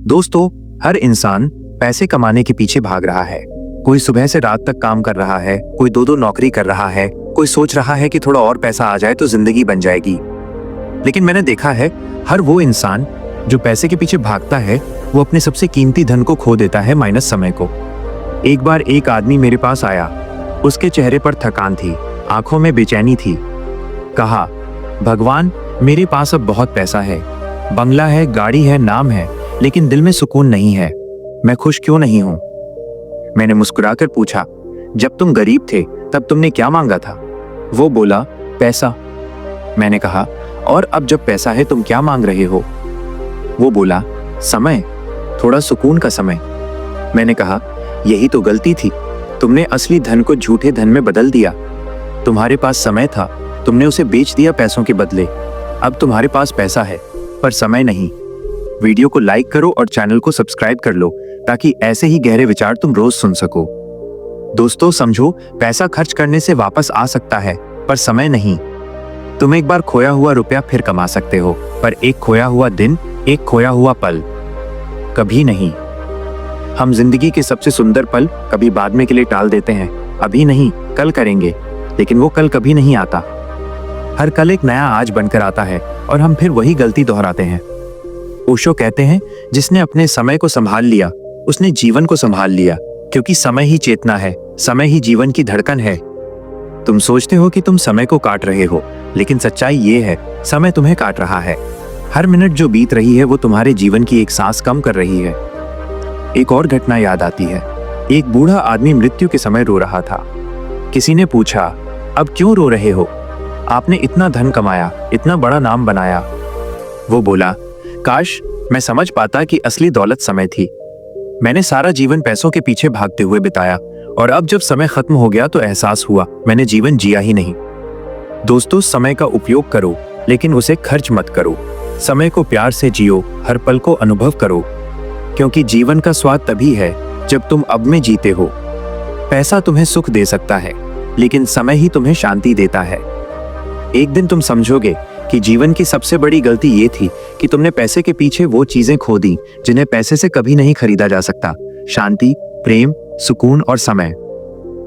दोस्तों, हर इंसान पैसे कमाने के पीछे भाग रहा है। कोई सुबह से रात तक काम कर रहा है, कोई दो नौकरी कर रहा है, कोई सोच रहा है कि थोड़ा और पैसा आ जाए तो जिंदगी बन जाएगी। लेकिन मैंने देखा है, हर वो इंसान जो पैसे के पीछे भागता है वो अपने सबसे कीमती धन को खो देता है, माइनस समय को। एक बार एक आदमी मेरे पास आया। उसके चेहरे पर थकान थी, आंखों में बेचैनी थी। कहा, भगवान, मेरे पास अब बहुत पैसा है, बंगला है, गाड़ी है, नाम है, लेकिन दिल में सुकून नहीं है। मैं खुश क्यों नहीं हूं? मैंने मुस्कुराकर पूछा, जब तुम गरीब थे तब तुमने क्या मांगा था? वो बोला, पैसा। मैंने कहा, और अब जब पैसा है तुम क्या मांग रहे हो? वो बोला, समय, थोड़ा सुकून का समय। मैंने कहा, यही तो गलती थी, तुमने असली धन को झूठे धन में बदल दिया। तुम्हारे पास समय था, तुमने उसे बेच दिया पैसों के बदले। अब तुम्हारे पास पैसा है पर समय नहीं। वीडियो को लाइक करो और चैनल को सब्सक्राइब कर लो ताकि ऐसे ही गहरे विचार तुम रोज सुन सको। दोस्तों, समझो, पैसा खर्च करने से वापस आ सकता है पर समय नहीं। तुम एक बार खोया हुआ रुपया फिर कमा सकते हो, पर एक खोया हुआ दिन, एक खोया हुआ पल कभी नहीं। हम जिंदगी के सबसे सुंदर पल कभी बाद में के लिए टाल देते हैं। अभी नहीं, कल करेंगे, लेकिन वो कल कभी नहीं आता। हर कल एक नया आज बनकर आता है और हम फिर वही गलती दोहराते हैं। ओशो कहते हैं, जिसने अपने समय को संभाल लिया उसने जीवन को संभाल लिया, क्योंकि समय ही चेतना है, समय ही जीवन की धड़कन है। तुम सोचते हो कि तुम समय को काट रहे हो, लेकिन सच्चाई ये है, समय तुम्हें काट रहा है। हर मिनट जो बीत रही है वो तुम्हारे जीवन की एक सांस कम कर रही है। एक और घटना याद आती है। एक बूढ़ा आदमी मृत्यु के समय रो रहा था। किसी ने पूछा, अब क्यों रो रहे हो? आपने इतना धन कमाया, इतना बड़ा नाम बनाया। वो बोला, काश मैं समझ पाता कि असली दौलत समय थी। मैंने सारा जीवन पैसों के पीछे भागते हुए बिताया, और अब जब समय खत्म हो गया तो एहसास हुआ मैंने जीवन जिया ही नहीं। दोस्तों, समय का उपयोग करो, लेकिन उसे खर्च मत करो। समय को प्यार से जियो, हर पल को अनुभव करो, क्योंकि जीवन का स्वाद तभी है जब तुम अब में जीते हो। पैसा तुम्हें सुख दे सकता है, लेकिन समय ही तुम्हें शांति देता है। एक दिन तुम समझोगे कि जीवन की सबसे बड़ी गलती ये थी कि तुमने पैसे के पीछे वो चीजें खो दी जिन्हें पैसे से कभी नहीं खरीदा जा सकता। शांति, प्रेम, सुकून और समय।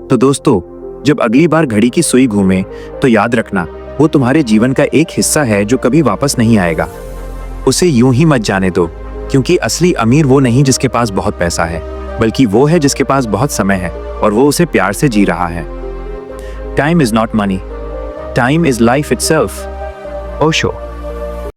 तो दोस्तों, जब अगली बार घड़ी की सुई घूमे तो याद रखना, वो तुम्हारे जीवन का एक हिस्सा है जो कभी वापस नहीं आएगा। उसे यूं ही मत जाने दो, क्योंकि असली अमीर वो नहीं जिसके पास बहुत पैसा है, बल्कि वो है जिसके पास बहुत समय है और वो उसे प्यार से जी रहा है। Time is not money, time is life itself. Osho.